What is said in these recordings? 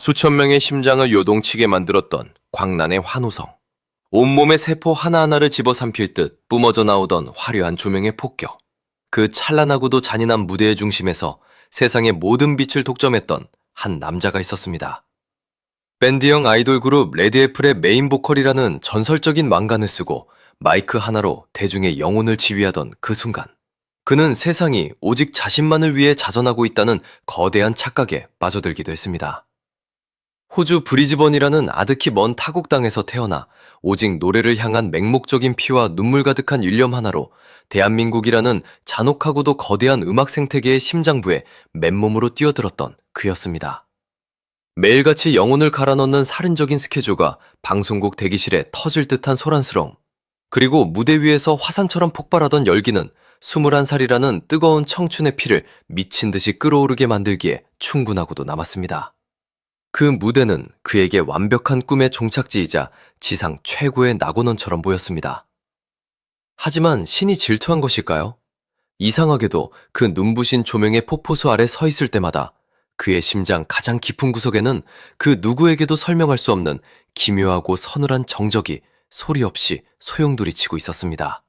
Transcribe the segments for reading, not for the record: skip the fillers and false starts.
수천 명의 심장을 요동치게 만들었던 광란의 환호성. 온몸의 세포 하나하나를 집어삼킬 듯 뿜어져 나오던 화려한 조명의 폭격. 그 찬란하고도 잔인한 무대의 중심에서 세상의 모든 빛을 독점했던 한 남자가 있었습니다. 밴드형 아이돌 그룹 레드애플의 메인 보컬이라는 전설적인 왕관을 쓰고 마이크 하나로 대중의 영혼을 지휘하던 그 순간, 그는 세상이 오직 자신만을 위해 자전하고 있다는 거대한 착각에 빠져들기도 했습니다. 호주 브리즈번이라는 아득히 먼 타국 땅에서 태어나 오직 노래를 향한 맹목적인 피와 눈물 가득한 일념 하나로 대한민국이라는 잔혹하고도 거대한 음악 생태계의 심장부에 맨몸으로 뛰어들었던 그였습니다. 매일같이 영혼을 갈아넣는 살인적인 스케줄과 방송국 대기실에 터질 듯한 소란스러움, 그리고 무대 위에서 화산처럼 폭발하던 열기는 21살이라는 뜨거운 청춘의 피를 미친 듯이 끓어오르게 만들기에 충분하고도 남았습니다. 그 무대는 그에게 완벽한 꿈의 종착지이자 지상 최고의 낙원원처럼 보였습니다. 하지만 신이 질투한 것일까요? 이상하게도 그 눈부신 조명의 폭포수 아래 서 있을 때마다 그의 심장 가장 깊은 구석에는 그 누구에게도 설명할 수 없는 기묘하고 서늘한 정적이 소리 없이 소용돌이 치고 있었습니다.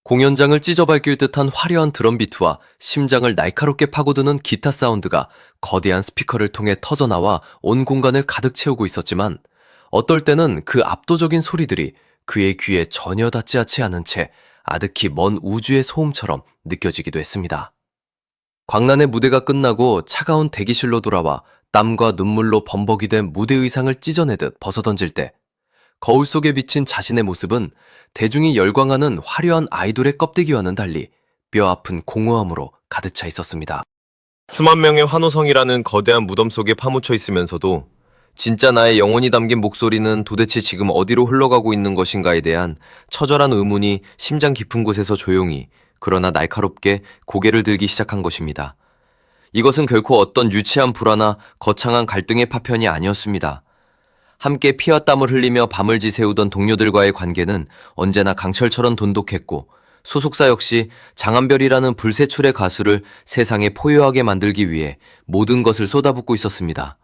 공연장을 찢어밟힐 듯한 화려한 드럼비트와 심장을 날카롭게 파고드는 기타 사운드가 거대한 스피커를 통해 터져나와 온 공간을 가득 채우고 있었지만, 어떨 때는 그 압도적인 소리들이 그의 귀에 전혀 닿지 않은 채 아득히 먼 우주의 소음처럼 느껴지기도 했습니다. 광란의 무대가 끝나고 차가운 대기실로 돌아와 땀과 눈물로 범벅이 된 무대 의상을 찢어내듯 벗어던질 때, 거울 속에 비친 자신의 모습은 대중이 열광하는 화려한 아이돌의 껍데기와는 달리 뼈아픈 공허함으로 가득 차 있었습니다. 수만 명의 환호성이라는 거대한 무덤 속에 파묻혀 있으면서도 진짜 나의 영혼이 담긴 목소리는 도대체 지금 어디로 흘러가고 있는 것인가에 대한 처절한 의문이 심장 깊은 곳에서 조용히, 그러나 날카롭게 고개를 들기 시작한 것입니다. 이것은 결코 어떤 유치한 불화나 거창한 갈등의 파편이 아니었습니다. 함께 피와 땀을 흘리며 밤을 지새우던 동료들과의 관계는 언제나 강철처럼 돈독했고, 소속사 역시 장한별이라는 불세출의 가수를 세상에 포효하게 만들기 위해 모든 것을 쏟아붓고 있었습니다.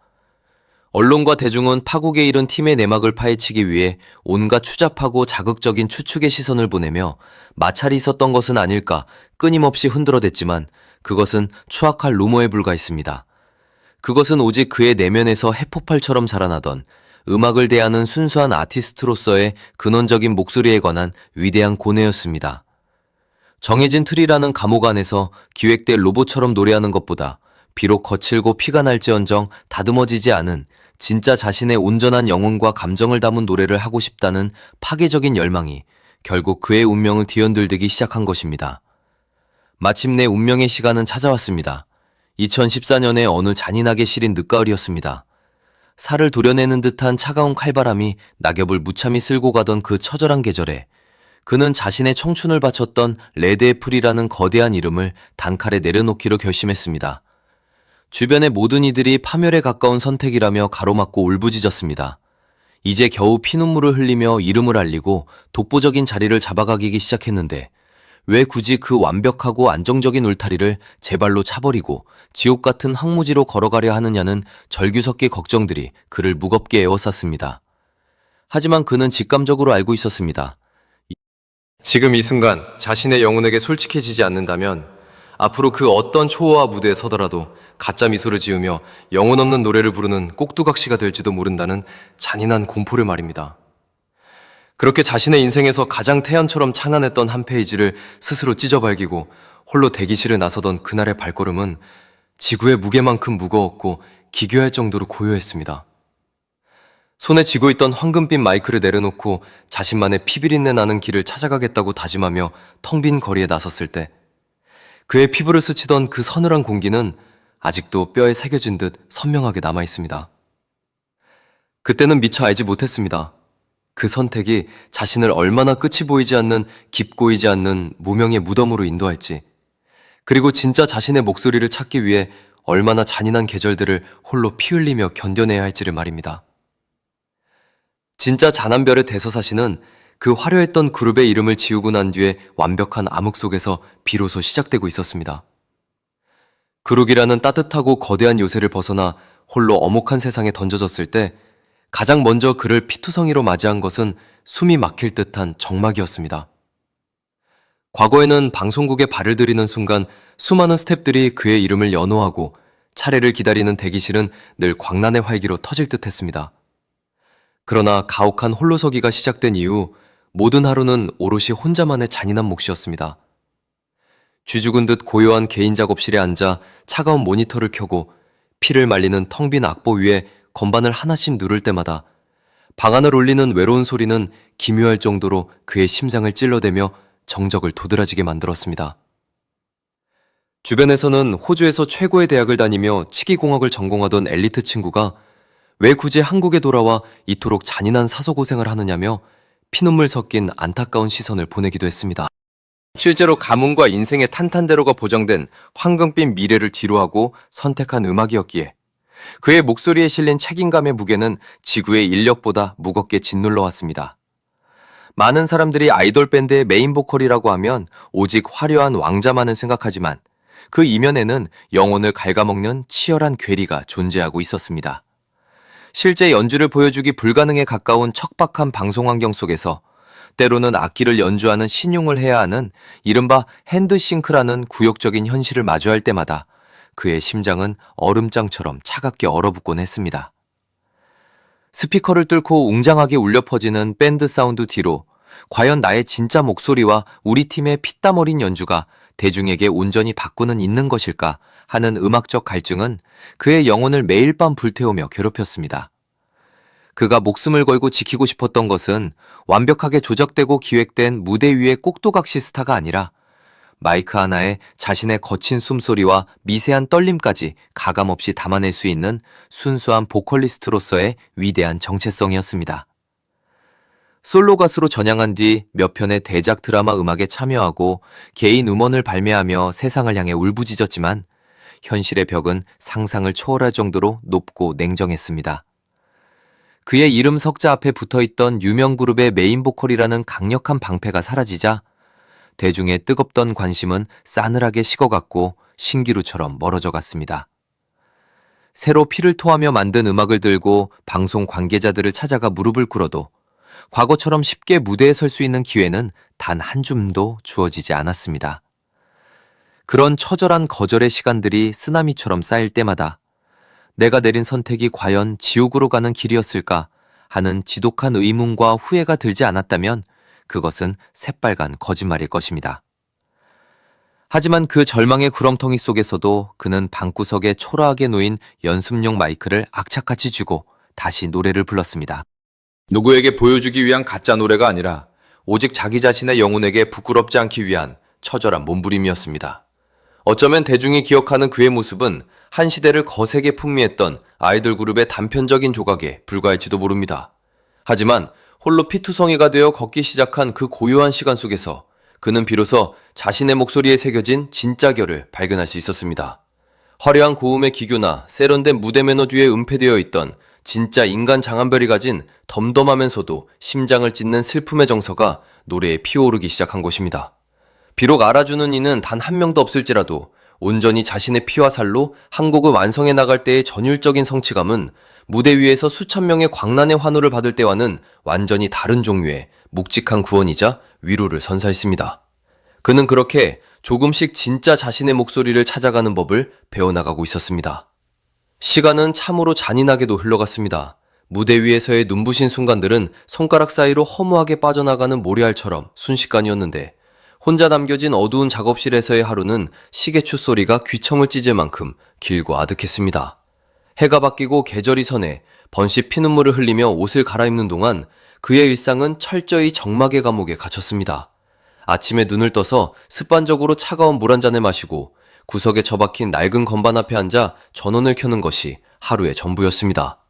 언론과 대중은 파국에 이른 팀의 내막을 파헤치기 위해 온갖 추잡하고 자극적인 추측의 시선을 보내며 마찰이 있었던 것은 아닐까 끊임없이 흔들어댔지만, 그것은 추악할 루머에 불과했습니다. 그것은 오직 그의 내면에서 해폭발처럼 자라나던 음악을 대하는 순수한 아티스트로서의 근원적인 목소리에 관한 위대한 고뇌였습니다. 정해진 틀이라는 감옥 안에서 기획된 로봇처럼 노래하는 것보다 비록 거칠고 피가 날지언정 다듬어지지 않은 진짜 자신의 온전한 영혼과 감정을 담은 노래를 하고 싶다는 파괴적인 열망이 결국 그의 운명을 뒤흔들기 시작한 것입니다. 마침내 운명의 시간은 찾아왔습니다. 2014년의 어느 잔인하게 시린 늦가을이었습니다. 살을 도려내는 듯한 차가운 칼바람이 낙엽을 무참히 쓸고 가던 그 처절한 계절에, 그는 자신의 청춘을 바쳤던 레드애플이라는 거대한 이름을 단칼에 내려놓기로 결심했습니다. 주변의 모든 이들이 파멸에 가까운 선택이라며 가로막고 울부짖었습니다. 이제 겨우 피눈물을 흘리며 이름을 알리고 독보적인 자리를 잡아가기 시작했는데, 왜 굳이 그 완벽하고 안정적인 울타리를 제 발로 차버리고 지옥 같은 황무지로 걸어가려 하느냐는 절규석기 걱정들이 그를 무겁게 에워쌌습니다. 하지만 그는 직감적으로 알고 있었습니다. 지금 이 순간 자신의 영혼에게 솔직해지지 않는다면 앞으로 그 어떤 초호화 무대에 서더라도 가짜 미소를 지으며 영혼 없는 노래를 부르는 꼭두각시가 될지도 모른다는 잔인한 공포를 말입니다. 그렇게 자신의 인생에서 가장 태연처럼 찬란했던 한 페이지를 스스로 찢어발기고 홀로 대기실에 나서던 그날의 발걸음은 지구의 무게만큼 무거웠고 기괴할 정도로 고요했습니다. 손에 쥐고 있던 황금빛 마이크를 내려놓고 자신만의 피비린내 나는 길을 찾아가겠다고 다짐하며 텅 빈 거리에 나섰을 때, 그의 피부를 스치던 그 서늘한 공기는 아직도 뼈에 새겨진 듯 선명하게 남아있습니다. 그때는 미처 알지 못했습니다. 그 선택이 자신을 얼마나 끝이 보이지 않는 깊고이지 않는 무명의 무덤으로 인도할지, 그리고 진짜 자신의 목소리를 찾기 위해 얼마나 잔인한 계절들을 홀로 피 흘리며 견뎌내야 할지를 말입니다. 진짜 잔한별의 대서사시는 그 화려했던 그룹의 이름을 지우고 난 뒤에 완벽한 암흑 속에서 비로소 시작되고 있었습니다. 그룹이라는 따뜻하고 거대한 요새를 벗어나 홀로 엄혹한 세상에 던져졌을 때 가장 먼저 그를 피투성이로 맞이한 것은 숨이 막힐 듯한 적막이었습니다. 과거에는 방송국에 발을 들이는 순간 수많은 스탭들이 그의 이름을 연호하고 차례를 기다리는 대기실은 늘 광란의 활기로 터질 듯 했습니다. 그러나 가혹한 홀로서기가 시작된 이후 모든 하루는 오롯이 혼자만의 잔인한 몫이었습니다. 쥐죽은 듯 고요한 개인 작업실에 앉아 차가운 모니터를 켜고 피를 말리는 텅 빈 악보 위에 건반을 하나씩 누를 때마다 방안을 울리는 외로운 소리는 기묘할 정도로 그의 심장을 찔러대며 정적을 도드라지게 만들었습니다. 주변에서는 호주에서 최고의 대학을 다니며 치기공학을 전공하던 엘리트 친구가 왜 굳이 한국에 돌아와 이토록 잔인한 사소고생을 하느냐며 피눈물 섞인 안타까운 시선을 보내기도 했습니다. 실제로 가문과 인생의 탄탄대로가 보장된 황금빛 미래를 뒤로하고 선택한 음악이었기에 그의 목소리에 실린 책임감의 무게는 지구의 인력보다 무겁게 짓눌러 왔습니다. 많은 사람들이 아이돌 밴드의 메인 보컬이라고 하면 오직 화려한 왕자만을 생각하지만 그 이면에는 영혼을 갉아먹는 치열한 괴리가 존재하고 있었습니다. 실제 연주를 보여주기 불가능에 가까운 척박한 방송 환경 속에서 때로는 악기를 연주하는 신용을 해야 하는 이른바 핸드싱크라는 굴욕적인 현실을 마주할 때마다 그의 심장은 얼음장처럼 차갑게 얼어붙곤 했습니다. 스피커를 뚫고 웅장하게 울려 퍼지는 밴드 사운드 뒤로 과연 나의 진짜 목소리와 우리 팀의 피땀 어린 연주가 대중에게 온전히 바꾸는 있는 것일까 하는 음악적 갈증은 그의 영혼을 매일 밤 불태우며 괴롭혔습니다. 그가 목숨을 걸고 지키고 싶었던 것은 완벽하게 조작되고 기획된 무대 위의 꼭두각시 스타가 아니라 마이크 하나에 자신의 거친 숨소리와 미세한 떨림까지 가감없이 담아낼 수 있는 순수한 보컬리스트로서의 위대한 정체성이었습니다. 솔로 가수로 전향한 뒤 몇 편의 대작 드라마 음악에 참여하고 개인 음원을 발매하며 세상을 향해 울부짖었지만 현실의 벽은 상상을 초월할 정도로 높고 냉정했습니다. 그의 이름 석자 앞에 붙어있던 유명 그룹의 메인 보컬이라는 강력한 방패가 사라지자 대중의 뜨겁던 관심은 싸늘하게 식어갔고 신기루처럼 멀어져 갔습니다. 새로 피를 토하며 만든 음악을 들고 방송 관계자들을 찾아가 무릎을 꿇어도 과거처럼 쉽게 무대에 설 수 있는 기회는 단 한 줌도 주어지지 않았습니다. 그런 처절한 거절의 시간들이 쓰나미처럼 쌓일 때마다 내가 내린 선택이 과연 지옥으로 가는 길이었을까 하는 지독한 의문과 후회가 들지 않았다면 그것은 새빨간 거짓말일 것입니다. 하지만 그 절망의 구렁텅이 속에서도 그는 방구석에 초라하게 놓인 연습용 마이크를 악착같이 쥐고 다시 노래를 불렀습니다. 누구에게 보여주기 위한 가짜 노래가 아니라 오직 자기 자신의 영혼에게 부끄럽지 않기 위한 처절한 몸부림이었습니다. 어쩌면 대중이 기억하는 그의 모습은 한 시대를 거세게 풍미했던 아이돌 그룹의 단편적인 조각에 불과할지도 모릅니다. 하지만 홀로 피투성이가 되어 걷기 시작한 그 고요한 시간 속에서 그는 비로소 자신의 목소리에 새겨진 진짜 결을 발견할 수 있었습니다. 화려한 고음의 기교나 세련된 무대 매너 뒤에 은폐되어 있던 진짜 인간 장한별이 가진 덤덤하면서도 심장을 찢는 슬픔의 정서가 노래에 피어오르기 시작한 것입니다. 비록 알아주는 이는 단 한 명도 없을지라도 온전히 자신의 피와 살로 한 곡을 완성해 나갈 때의 전율적인 성취감은 무대 위에서 수천 명의 광란의 환호를 받을 때와는 완전히 다른 종류의 묵직한 구원이자 위로를 선사했습니다. 그는 그렇게 조금씩 진짜 자신의 목소리를 찾아가는 법을 배워나가고 있었습니다. 시간은 참으로 잔인하게도 흘러갔습니다. 무대 위에서의 눈부신 순간들은 손가락 사이로 허무하게 빠져나가는 모래알처럼 순식간이었는데 혼자 남겨진 어두운 작업실에서의 하루는 시계추 소리가 귀청을 찢을 만큼 길고 아득했습니다. 해가 바뀌고 계절이 서내 번씩 피눈물을 흘리며 옷을 갈아입는 동안 그의 일상은 철저히 적막의 감옥에 갇혔습니다. 아침에 눈을 떠서 습관적으로 차가운 물 한 잔을 마시고 구석에 처박힌 낡은 건반 앞에 앉아 전원을 켜는 것이 하루의 전부였습니다.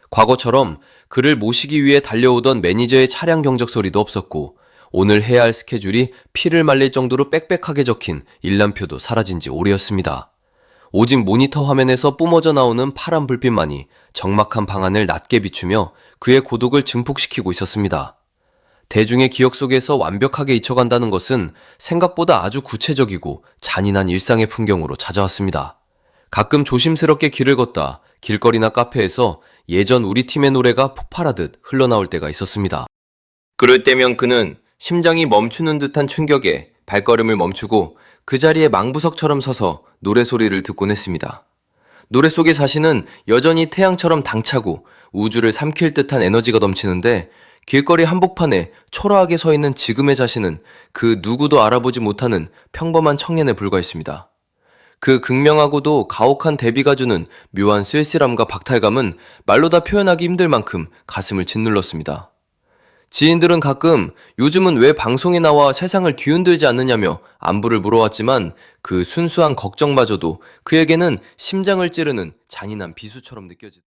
과거처럼 그를 모시기 위해 달려오던 매니저의 차량 경적 소리도 없었고 오늘 해야 할 스케줄이 피를 말릴 정도로 빽빽하게 적힌 일람표도 사라진 지 오래였습니다. 오직 모니터 화면에서 뿜어져 나오는 파란 불빛만이 적막한 방안을 낮게 비추며 그의 고독을 증폭시키고 있었습니다. 대중의 기억 속에서 완벽하게 잊혀간다는 것은 생각보다 아주 구체적이고 잔인한 일상의 풍경으로 찾아왔습니다. 가끔 조심스럽게 길을 걷다 길거리나 카페에서 예전 우리 팀의 노래가 폭발하듯 흘러나올 때가 있었습니다. 그럴 때면 그는 심장이 멈추는 듯한 충격에 발걸음을 멈추고 그 자리에 망부석처럼 서서 노래 소리를 듣곤 했습니다. 노래 속의 자신은 여전히 태양처럼 당차고 우주를 삼킬 듯한 에너지가 넘치는데 길거리 한복판에 초라하게 서 있는 지금의 자신은 그 누구도 알아보지 못하는 평범한 청년에 불과했습니다. 그 극명하고도 가혹한 대비가 주는 묘한 쓸쓸함과 박탈감은 말로 다 표현하기 힘들 만큼 가슴을 짓눌렀습니다. 지인들은 가끔 요즘은 왜 방송에 나와 세상을 뒤흔들지 않느냐며 안부를 물어왔지만 그 순수한 걱정마저도 그에게는 심장을 찌르는 잔인한 비수처럼 느껴지다.